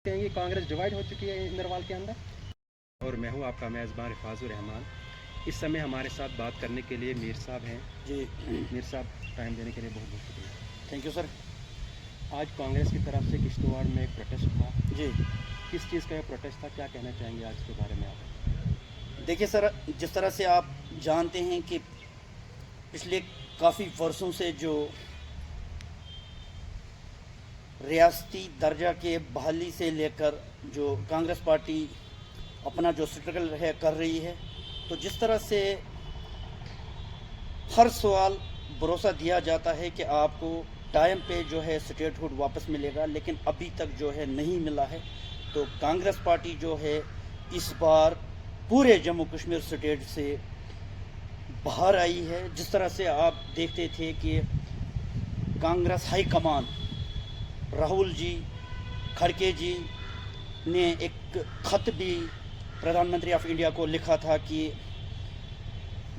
हैं कि कांग्रेस डिवाइड हो चुकी है इंदरवाल के अंदर। और मैं हूं आपका मेज़बान रिफाजुर रहमान। इस समय हमारे साथ बात करने के लिए मीर साहब हैं। जी मीर साहब, टाइम देने के लिए बहुत बहुत शुक्रिया। Thank you sir. आज कांग्रेस की तरफ से किश्तवाड़ में एक प्रोटेस्ट था। जी किस चीज़ का ये प्रोटेस्ट था, क्या कहना चाहेंगे आज के बारे में आप? देखिए सर, जिस तरह से आप जानते हैं कि पिछले काफ़ी वर्षों से जो रियासती दर्जा के बहाली से लेकर जो कांग्रेस पार्टी अपना जो स्ट्रगल है कर रही है, तो जिस तरह से हर सवाल भरोसा दिया जाता है कि आपको टाइम पे जो है स्टेटहुड वापस मिलेगा, लेकिन अभी तक जो है नहीं मिला है। तो कांग्रेस पार्टी जो है इस बार पूरे जम्मू कश्मीर स्टेट से बाहर आई है। जिस तरह से आप देखते थे कि कांग्रेस हाई कमान राहुल जी खड़गे जी ने एक ख़त भी प्रधानमंत्री ऑफ इंडिया को लिखा था कि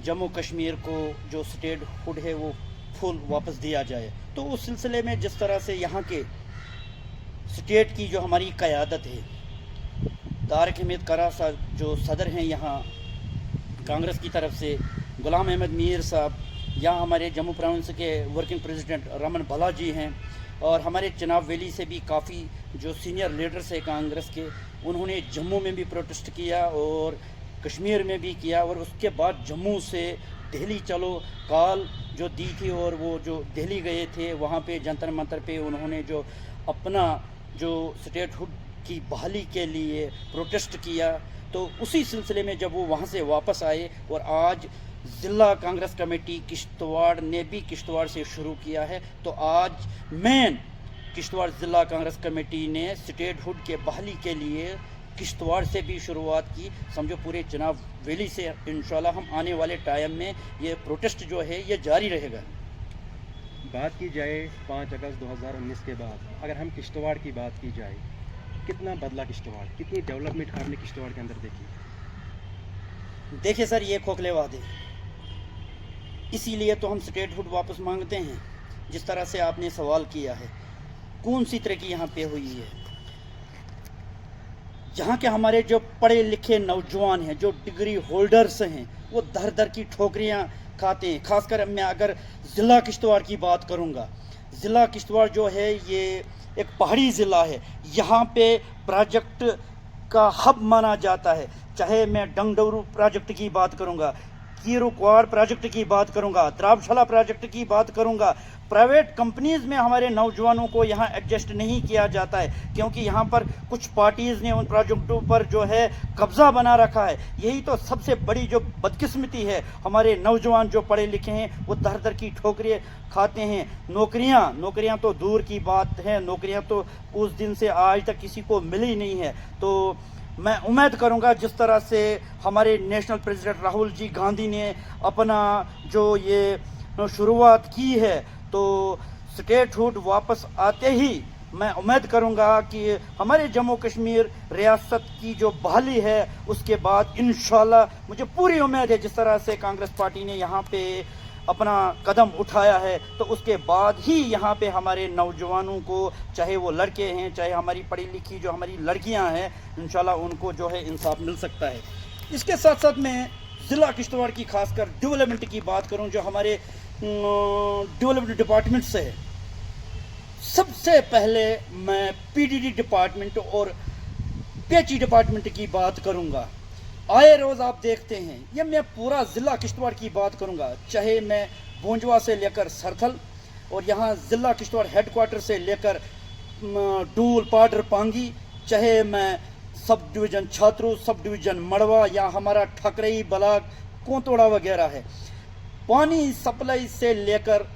जम्मू कश्मीर को जो स्टेटहुड है वो फुल वापस दिया जाए। तो उस सिलसिले में जिस तरह से यहाँ के स्टेट की जो हमारी क़यादत है, तारिक अहमद करा साहब जो सदर हैं यहाँ कांग्रेस की तरफ से, गुलाम अहमद मीर साहब, यहाँ हमारे जम्मू प्रोविंस के वर्किंग प्रेसिडेंट रमन भला जी हैं, और हमारे चनाब वैली से भी काफ़ी जो सीनियर लीडर्स हैं कांग्रेस के, उन्होंने जम्मू में भी प्रोटेस्ट किया और कश्मीर में भी किया। और उसके बाद जम्मू से दिल्ली चलो कॉल जो दी थी, और वो जो दिल्ली गए थे वहाँ पे जंतर मंतर पे उन्होंने जो अपना जो स्टेटहुड की बहाली के लिए प्रोटेस्ट किया। तो उसी सिलसिले में जब वो वहाँ से वापस आए, और आज ज़िला कांग्रेस कमेटी किश्तवाड़ ने भी किश्तवाड़ से शुरू किया है, तो आज मेन किश्तवाड़ ज़िला कांग्रेस कमेटी ने स्टेटहुड के बहाली के लिए किश्तवाड़ से भी शुरुआत की। समझो पूरे चनाब वैली से इंशाल्लाह हम आने वाले टाइम में ये प्रोटेस्ट जो है ये जारी रहेगा। बात की जाए 5 अगस्त 2019 के बाद, अगर हम किश्तवाड़ की बात की जाए, कितना बदला किश्तवाड़, कितनी डेवलपमेंट आपने किश्तवाड़ के अंदर देखी? देखिए सर, ये खोखले वादे, इसीलिए तो हम स्टेटहुड वापस मांगते हैं। जिस तरह से आपने सवाल किया है, कौन सी तरक्की यहाँ पे हुई है? यहाँ के हमारे जो पढ़े लिखे नौजवान हैं, जो डिग्री होल्डर्स हैं, वो दर दर की ठोकरियाँ खाते हैं। खासकर मैं अगर ज़िला किश्तवाड़ की बात करूँगा, ज़िला किश्तवाड़ जो है ये एक पहाड़ी ज़िला है। यहाँ पे प्रोजेक्ट का हब माना जाता है। चाहे मैं डंगडोरू प्रोजेक्ट की बात करूँगा, कीरुक्वाड़ प्रोजेक्ट की बात करूँगा, द्राबशाला प्रोजेक्ट की बात करूँगा, प्राइवेट कंपनीज़ में हमारे नौजवानों को यहाँ एडजस्ट नहीं किया जाता है, क्योंकि यहाँ पर कुछ पार्टीज़ ने उन प्रोजेक्टों पर जो है कब्ज़ा बना रखा है। यही तो सबसे बड़ी जो बदकिस्मती है। हमारे नौजवान जो पढ़े लिखे हैं वो दर दर की ठोकरें खाते हैं। नौकरियाँ तो दूर की बात है, नौकरियाँ तो उस दिन से आज तक किसी को मिली नहीं है। तो मैं उम्मीद करूंगा जिस तरह से हमारे नेशनल प्रेसिडेंट राहुल जी गांधी ने अपना जो ये शुरुआत की है, तो स्टेटहुड वापस आते ही मैं उम्मीद करूंगा कि हमारे जम्मू कश्मीर रियासत की जो बहाली है उसके बाद इंशाल्लाह मुझे पूरी उम्मीद है, जिस तरह से कांग्रेस पार्टी ने यहाँ पे अपना कदम उठाया है, तो उसके बाद ही यहाँ पे हमारे नौजवानों को, चाहे वो लड़के हैं चाहे हमारी पढ़ी लिखी जो हमारी लड़कियाँ हैं, इंशाल्लाह उनको जो है इंसाफ मिल सकता है। इसके साथ साथ मैं ज़िला किश्तवाड़ की खासकर डेवलपमेंट की बात करूँ, जो हमारे डेवलपमेंट डिपार्टमेंट से है, सबसे पहले मैं पीडीडी डिपार्टमेंट और पीएचई डिपार्टमेंट की बात करूँगा। आए रोज़ आप देखते हैं, ये मैं पूरा ज़िला किश्तवाड़ की बात करूंगा, चाहे मैं बोंजवा से लेकर सरथल, और यहाँ ज़िला किश्तवाड़ हेडक्वार्टर से लेकर डूल पाडर पांगी, चाहे मैं सब डिवीज़न छात्रू, सब डिवीज़न मड़वा, या हमारा ठकरई बलाक कोतोड़ा वगैरह है, पानी सप्लाई से लेकर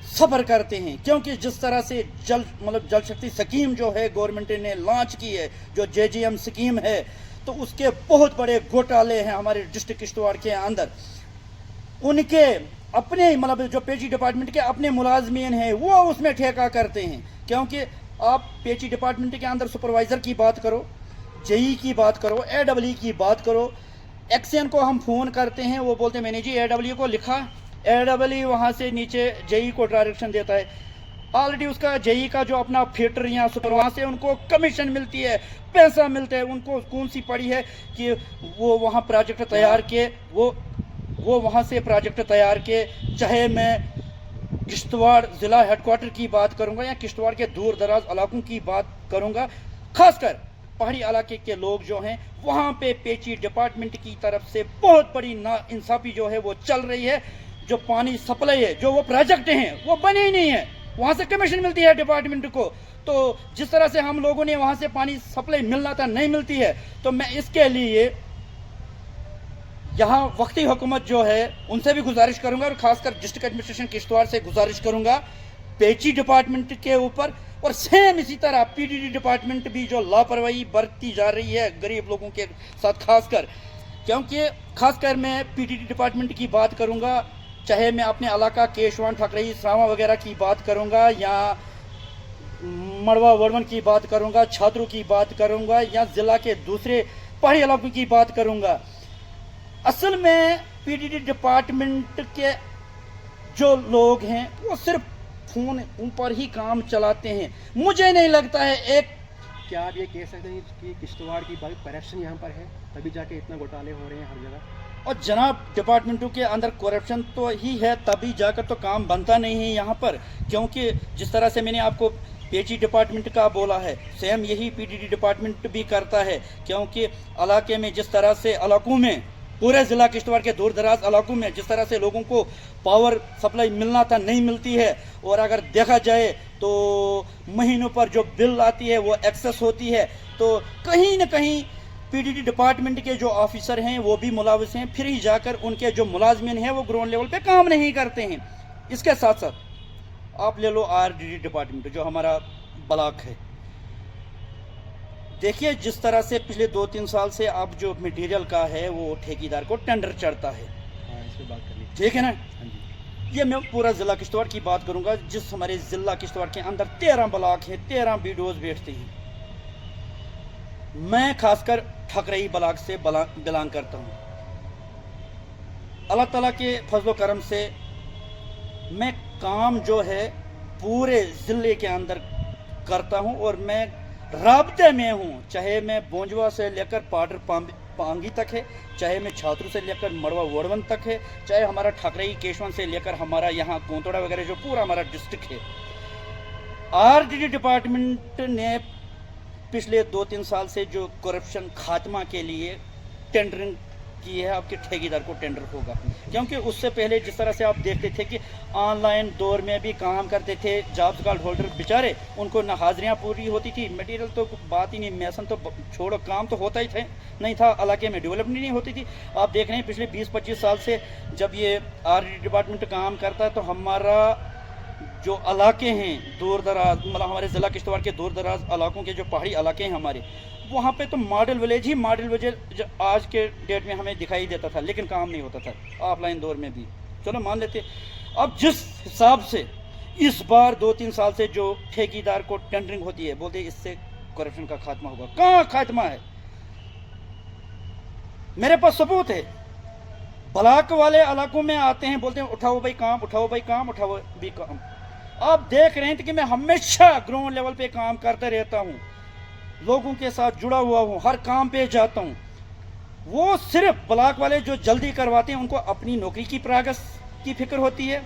सफ़र करते हैं। क्योंकि जिस तरह से जल शक्ति स्कीम जो है गवर्नमेंट ने लॉन्च की है, जो JGM स्कीम है, तो उसके बहुत बड़े घोटाले हैं हमारे डिस्ट्रिक्ट किश्तवाड़ के अंदर। उनके अपने जो पीएचई डिपार्टमेंट के अपने मुलाजमीन हैं वो उसमें ठेका करते हैं। क्योंकि आप पीएचई डिपार्टमेंट के अंदर सुपरवाइज़र की बात करो, जेई की बात करो, AEE की बात करो, एक्सएन को हम फ़ोन करते हैं, वो बोलते हैं मैंने जी AEE को लिखा, AEE वहाँ से नीचे जेई को डायरेक्शन देता है, ऑलरेडी उसका जेई का जो अपना फिल्टर या सुपर वहाँ से उनको कमीशन मिलती है, पैसा मिलता है। उनको कौन सी पड़ी है कि वो वहाँ प्रोजेक्ट तैयार के वो वहाँ से प्रोजेक्ट तैयार के, चाहे मैं किश्तवाड़ ज़िला हेडक्वार्टर की बात करूँगा या किश्तवाड़ के दूर दराज इलाकों की बात करूँगा, खासकर पहाड़ी इलाके के लोग जो हैं वहाँ पे पेची डिपार्टमेंट की तरफ से बहुत बड़ी नाइंसाफ़ी जो है वो चल रही है। जो पानी सप्लाई है, जो वो प्रोजेक्ट हैं वो बने ही नहीं है, वहाँ से कमीशन मिलती है डिपार्टमेंट को। तो जिस तरह से हम लोगों ने वहाँ से पानी सप्लाई मिलना था नहीं मिलती है, तो मैं इसके लिए यहाँ वक्ती हुकूमत जो है उनसे भी गुजारिश करूँगा और ख़ासकर डिस्ट्रिक्ट एडमिनिस्ट्रेशन किश्तवाड़ से गुजारिश करूँगा पेची डिपार्टमेंट के ऊपर, और सेम इसी तरह पीडीडी डिपार्टमेंट भी जो लापरवाही बरती जा रही है गरीब लोगों के साथ खासकर, क्योंकि खासकर मैं पीडीडी डिपार्टमेंट की बात करूँगा, चाहे मैं अपने इलाका केशवान ठकरई सरावा वगैरह की बात करूँगा या मड़वा वड़वन की बात करूँगा, छात्रों की बात करूँगा या ज़िला के दूसरे पहाड़ी इलाकों की बात करूँगा। असल में पीडीडी डिपार्टमेंट के जो लोग हैं वो सिर्फ फोन ऊपर ही काम चलाते हैं। मुझे नहीं लगता है एक, क्या आप ये कह सकते हैं कि किश्तवाड़ की बड़ी करप्शन यहाँ पर है, तभी जाके इतना घोटाले हो रहे हैं हर जगह? और जनाब डिपार्टमेंटों के अंदर करप्शन तो ही है, तभी जाकर तो काम बनता नहीं है यहाँ पर। क्योंकि जिस तरह से मैंने आपको पेची डिपार्टमेंट का बोला है, सेम यही पीडीडी डिपार्टमेंट भी करता है। क्योंकि इलाके में जिस तरह से इलाकों में पूरे ज़िला किश्तवाड़ के दूर दराज इलाकों में जिस तरह से लोगों को पावर सप्लाई मिलना था नहीं मिलती है, और अगर देखा जाए तो महीनों पर जो बिल आती है वो एक्सेस होती है, तो कहीं न कहीं पीडीडी डिपार्टमेंट के जो ऑफिसर हैं वो भी मुलाविस हैं, फिर ही जाकर उनके जो मुलाजमिन हैं वो ग्राउंड लेवल पे काम नहीं करते हैं। इसके साथ साथ आप ले लो आरडीडी डिपार्टमेंट जो हमारा ब्लॉक है, देखिए जिस तरह से पिछले 2-3 साल से अब जो मटेरियल का है वो ठेकेदार को टेंडर चढ़ता है। हाँ, इस पे बात करनी ठीक है ना। हाँ जी। ये मैं पूरा ज़िला किश्तवाड़ की बात करूंगा, जिस हमारे ज़िला किश्तवाड़ के अंदर 13 ब्लॉक हैं, 13 बीडीओज बैठते हैं। मैं खासकर ठकरई ब्लॉक से बिलोंग करता हूँ। अल्लाह ताला के फजलो करम से मैं काम जो है पूरे ज़िले के अंदर करता हूँ, और मैं राब्ते में हूँ, चाहे मैं बोंजवा से लेकर पाडर पांगी तक है, चाहे मैं छात्रों से लेकर मड़वा वड़वन तक है, चाहे हमारा ठकरई केशवन से लेकर हमारा यहाँ कोंतोड़ा वगैरह जो पूरा हमारा डिस्ट्रिक्ट है। आरडीडी डिपार्टमेंट ने पिछले 2-3 साल से जो करप्शन खात्मा के लिए टेंडरिंग की है, आपके ठेकेदार को टेंडर होगा। क्योंकि उससे पहले जिस तरह से आप देखते थे कि ऑनलाइन दौर में भी काम करते थे जॉब्स कार्ड होल्डर बेचारे, उनको ना हाजिरियाँ पूरी होती थी, मटेरियल तो बात ही नहीं, मैसन तो छोड़ो, काम तो होता ही था नहीं था, इलाके में डेवलपमेंट नहीं होती थी। आप देख रहे हैं पिछले 20-25 साल से जब ये आरडीडी डिपार्टमेंट काम करता है तो हमारा जो इलाके हैं दूर दराज, मतलब हमारे ज़िला किश्तवाड़ के दूर दराज इलाकों के जो पहाड़ी इलाके हैं हमारे, वहाँ पे तो मॉडल विलेज आज के डेट में हमें दिखाई देता था, लेकिन काम नहीं होता था ऑफलाइन दौर में भी, चलो मान लेते। अब जिस हिसाब से इस बार 2-3 साल से जो ठेकेदार को टेंडरिंग होती है, बोलते इससे करप्शन का खात्मा होगा। कहाँ खात्मा है? मेरे पास सबूत है। ब्लॉक वाले इलाकों में आते हैं, बोलते हैं उठाओ भाई काम, उठाओ भाई काम, उठाओ भी काम। आप देख रहे हैं कि मैं हमेशा ग्राउंड लेवल पे काम करता रहता हूँ, लोगों के साथ जुड़ा हुआ हूँ, हर काम पे जाता हूँ। वो सिर्फ ब्लॉक वाले जो जल्दी करवाते हैं उनको अपनी नौकरी की प्रोग्रेस की फिक्र होती है,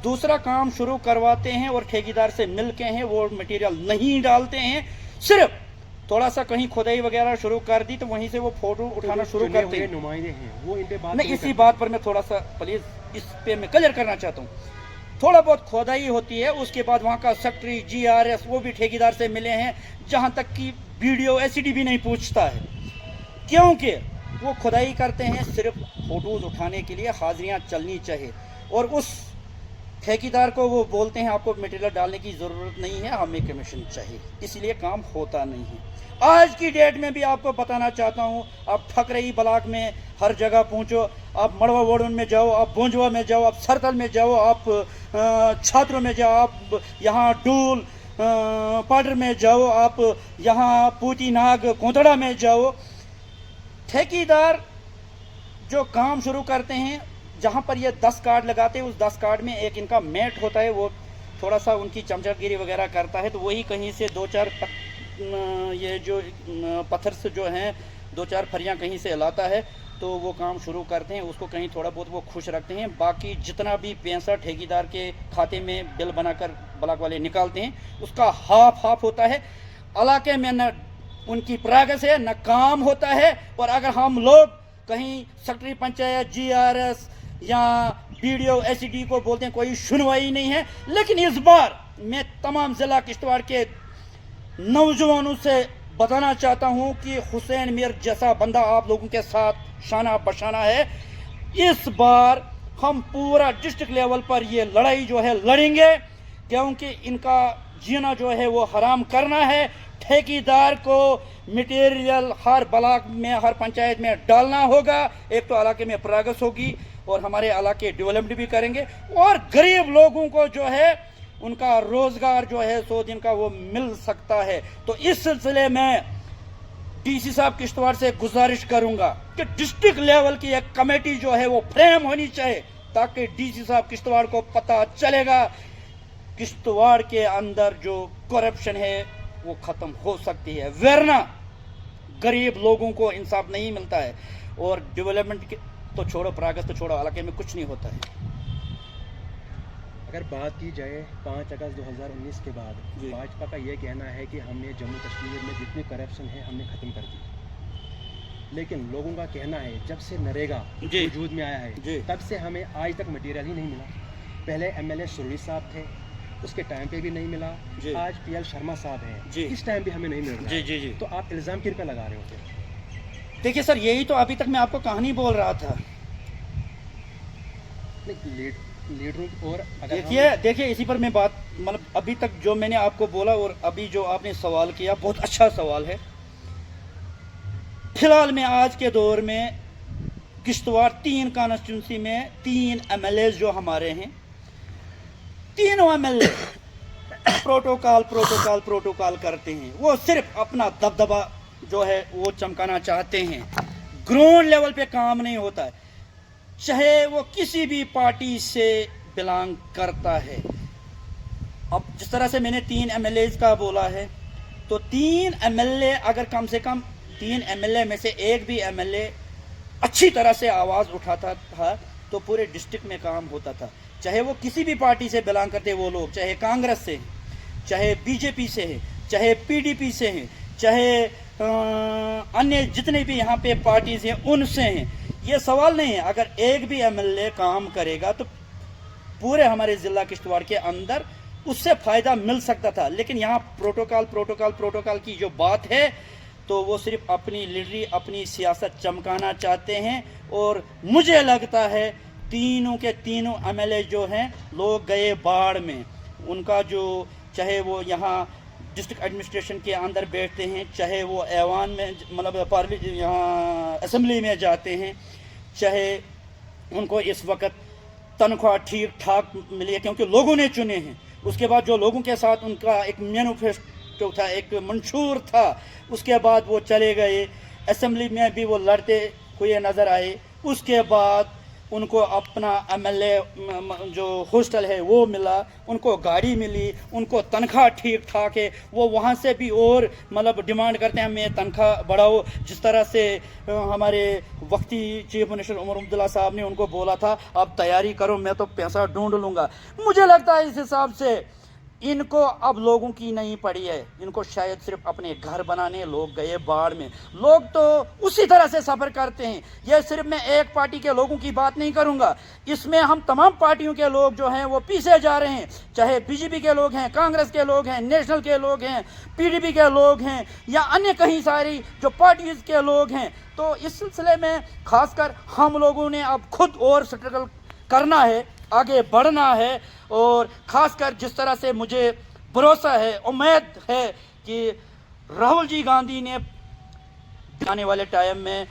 दूसरा काम शुरू करवाते हैं और ठेकेदार से मिल के हैं वो मटेरियल नहीं डालते हैं। सिर्फ थोड़ा सा कहीं खुदाई वगैरह शुरू कर दी तो वहीं से वो फोटो उठाना शुरू करते हैं। नुमाइंदे हैं वो इन पे बात नहीं, इसी बात पर मैं थोड़ा सा प्लीज इस पे मैं क्लियर करना चाहता हूँ। थोड़ा बहुत खोदाई होती है, उसके बाद वहाँ का सेक्रेटरी जीआरएस वो भी ठेकेदार से मिले हैं, जहाँ तक कि वीडियो एसईडी भी नहीं पूछता है, क्योंकि वो खुदाई करते हैं सिर्फ फोटोज उठाने के लिए, हाजिरियाँ चलनी चाहिए। और उस ठेकेदार को वो बोलते हैं आपको मटेरियल डालने की ज़रूरत नहीं है, हमें कमीशन चाहिए, इसलिए काम होता नहीं है। आज की डेट में भी आपको बताना चाहता हूँ, आप ठकरई ब्लॉक में हर जगह पहुँचो, आप मड़वा वड़वन में जाओ, आप बोंजवा में जाओ, आप सरतल में जाओ, आप छात्रों में जाओ, आप यहाँ डूल पाडर में जाओ, आप यहाँ पूती नाग कोंतड़ा में जाओ, ठेकेदार जो काम शुरू करते हैं, जहाँ पर ये 10 कार्ड लगाते हैं, उस 10 कार्ड में एक इनका मेट होता है, वो थोड़ा सा उनकी चमचागिरी वगैरह करता है, तो वही कहीं से दो चार ये जो पत्थर से जो हैं दो चार फरियां कहीं से लाता है, तो वो काम शुरू करते हैं, उसको कहीं थोड़ा बहुत वो खुश रखते हैं। बाकी जितना भी पैसा ठेकेदार के खाते में बिल बनाकर ब्लॉक वाले निकालते हैं, उसका हाफ हाफ होता है। इलाके में न उनकी प्रोग्रेस है न काम होता है। और अगर हम लोग कहीं सेक्रेटरी पंचायत, GRS या BDO SED को बोलते हैं, कोई सुनवाई नहीं है। लेकिन इस बार मैं तमाम ज़िला किश्तवाड़ के नौजवानों से बताना चाहता हूं कि हुसैन मीर जैसा बंदा आप लोगों के साथ शाना बशाना है। इस बार हम पूरा डिस्ट्रिक्ट लेवल पर ये लड़ाई जो है लड़ेंगे, क्योंकि इनका जीना जो है वो हराम करना है। ठेकेदार को मटेरियल हर ब्लॉक में, हर पंचायत में डालना होगा। एक तो इलाके में प्रोग्रेस होगी और हमारे इलाके डेवलपमेंट भी करेंगे, और गरीब लोगों को जो है उनका रोजगार जो है 100 दिन का वो मिल सकता है। तो इस सिलसिले में DC साहब किश्तवाड़ से गुजारिश करूंगा कि डिस्ट्रिक्ट लेवल की एक कमेटी जो है वो फ्रेम होनी चाहिए, ताकि DC साहब किश्तवाड़ को पता चलेगा किश्तवाड़ के अंदर जो करप्शन है वो खत्म हो सकती है, वरना गरीब लोगों को इंसाफ नहीं मिलता है। और डेवलपमेंट तो छोड़ो, प्रोग्रेस तो छोड़ो, इलाके में कुछ नहीं होता है। अगर बात की जाए 5 अगस्त 2019 के बाद, भाजपा का ये कहना है कि हमने जम्मू कश्मीर में जितनी करप्शन है हमने ख़त्म कर दी। लेकिन लोगों का कहना है जब से नरेगा वजूद में आया है तब से हमें आज तक मटेरियल ही नहीं मिला। पहले MLA सुरवी साहब थे, उसके टाइम पे भी नहीं मिला। आज PL शर्मा साहब हैं, इस टाइम भी हमें नहीं मिल रहा है। तो आप इल्ज़ाम किन पे लगा रहे हो? देखिए सर, यही तो अभी तक मैं आपको कहानी बोल रहा था। लीडरों और देखिए इसी पर मैं बात, मतलब अभी तक जो मैंने आपको बोला और अभी जो आपने सवाल किया, बहुत अच्छा सवाल है। फिलहाल में आज के दौर में किश्तवाड़ 3 कॉन्स्टिट्यूंसी में 3 MLA जो हमारे हैं, तीनों MLA प्रोटोकॉल करते हैं। वो सिर्फ अपना दबदबा जो है वो चमकाना चाहते हैं, ग्राउंड लेवल पे काम नहीं होता है, चाहे वो किसी भी पार्टी से बिलोंग करता है। अब जिस तरह से मैंने 3 MLAs का बोला है, तो 3 MLA अगर कम से कम 3 MLA में से एक भी MLA अच्छी तरह से आवाज़ उठाता था तो पूरे डिस्ट्रिक्ट में काम होता था। चाहे वो किसी भी पार्टी से बिलोंग करते वो लोग, चाहे कांग्रेस से, चाहे BJP से है, चाहे PDP से हैं, चाहे अन्य जितने भी यहाँ पे पार्टीज हैं उनसे हैं, ये सवाल नहीं है। अगर एक भी MLA काम करेगा तो पूरे हमारे ज़िला किश्तवाड़ के अंदर उससे फ़ायदा मिल सकता था। लेकिन यहाँ प्रोटोकॉल की जो बात है, तो वो सिर्फ अपनी लीडरी, अपनी सियासत चमकाना चाहते हैं। और मुझे लगता है तीनों के तीनों MLA जो हैं लोग गए बाढ़ में। उनका जो, चाहे वो यहाँ डिस्ट्रिक्ट एडमिनिस्ट्रेशन के अंदर बैठते हैं, चाहे वो ऐवान में, मतलब यहाँ असेंबली में जाते हैं, चाहे उनको इस वक्त तनख्वाह ठीक ठाक मिली है क्योंकि लोगों ने चुने हैं। उसके बाद जो लोगों के साथ उनका एक मैनिफेस्टो था, एक मंशूर था, उसके बाद वो चले गए। असेंबली में भी वो लड़ते हुए नज़र आए। उसके बाद उनको अपना MLA जो हॉस्टल है वो मिला, उनको गाड़ी मिली, उनको तनख्वाह ठीक ठाक है। वो वहाँ से भी और मतलब डिमांड करते हैं हमें तनख्वाह बढ़ाओ। जिस तरह से हमारे वक्ती चीफ मिनिस्टर उमर अब्दुल्ला साहब ने उनको बोला था, अब तैयारी करो, मैं तो पैसा ढूंढ लूँगा। मुझे लगता है इस हिसाब से इनको अब लोगों की नहीं पड़ी है, इनको शायद सिर्फ अपने घर बनाने। लोग गए बाढ़ में, लोग तो उसी तरह से सफ़र करते हैं। यह सिर्फ मैं एक पार्टी के लोगों की बात नहीं करूंगा, इसमें हम तमाम पार्टियों के लोग जो हैं वो पीछे जा रहे हैं। चाहे BJP के लोग हैं, कांग्रेस के लोग हैं, नेशनल के लोग हैं, PDP के लोग हैं, या अन्य कहीं सारी जो पार्टीज़ के लोग हैं। तो इस सिलसिले में खासकर हम लोगों ने अब खुद और स्ट्रगल करना है, आगे बढ़ना है। और ख़ासकर जिस तरह से मुझे भरोसा है, उम्मीद है कि राहुल जी गांधी ने आने वाले टाइम में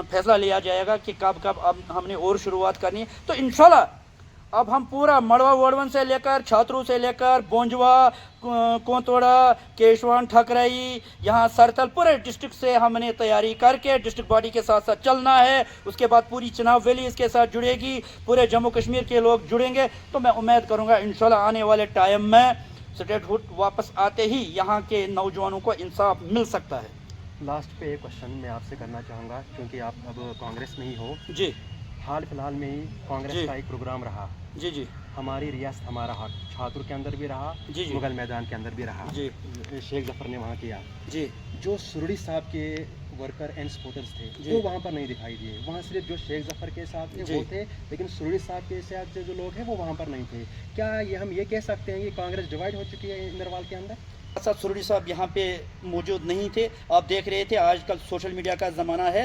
फैसला लिया जाएगा कि कब अब हमने और शुरुआत करनी है। तो इंशाल्लाह अब हम पूरा मड़वा वड़वन से लेकर छात्रों से लेकर बोंजवा, कोतोड़ा, केशवान, ठकराई, यहाँ सरथल, पूरे डिस्ट्रिक्ट से हमने तैयारी करके डिस्ट्रिक्ट बॉडी के साथ साथ चलना है। उसके बाद पूरी चनाब वैली इसके साथ जुड़ेगी, पूरे जम्मू कश्मीर के लोग जुड़ेंगे। तो मैं उम्मीद करूँगा इंशाल्लाह आने वाले टाइम में स्टेटहुड वापस आते ही यहाँ के नौजवानों को इंसाफ मिल सकता है। लास्ट पे एक क्वेश्चन मैं आपसे करना चाहूँगा, क्योंकि आप अब कांग्रेस में ही हो। जी हाल फिलहाल में ही कांग्रेस जी। का एक प्रोग्राम रहा, जी जी हमारी रियासत हमारा हक, छात्रों के अंदर भी रहा, जी जी। मुगल मैदान के अंदर भी रहा। जी शेख जफर ने वहाँ किया। जी जो सुरड़ी साहब के वर्कर एंड सपोर्टर्स थे जी। वो वहाँ पर नहीं दिखाई दिए। वहाँ सिर्फ जो शेख जफर के साथ थे जी। वो थे, लेकिन सुरड़ी साहब के साथ जो लोग हैं वो वहाँ पर नहीं थे। क्या ये हम ये कह सकते हैं कि कांग्रेस डिवाइड हो चुकी है इंदरवाल के अंदर? साहब सुरड़ी साहब यहाँ पे मौजूद नहीं थे। आप देख रहे थे आजकल सोशल मीडिया का ज़माना है।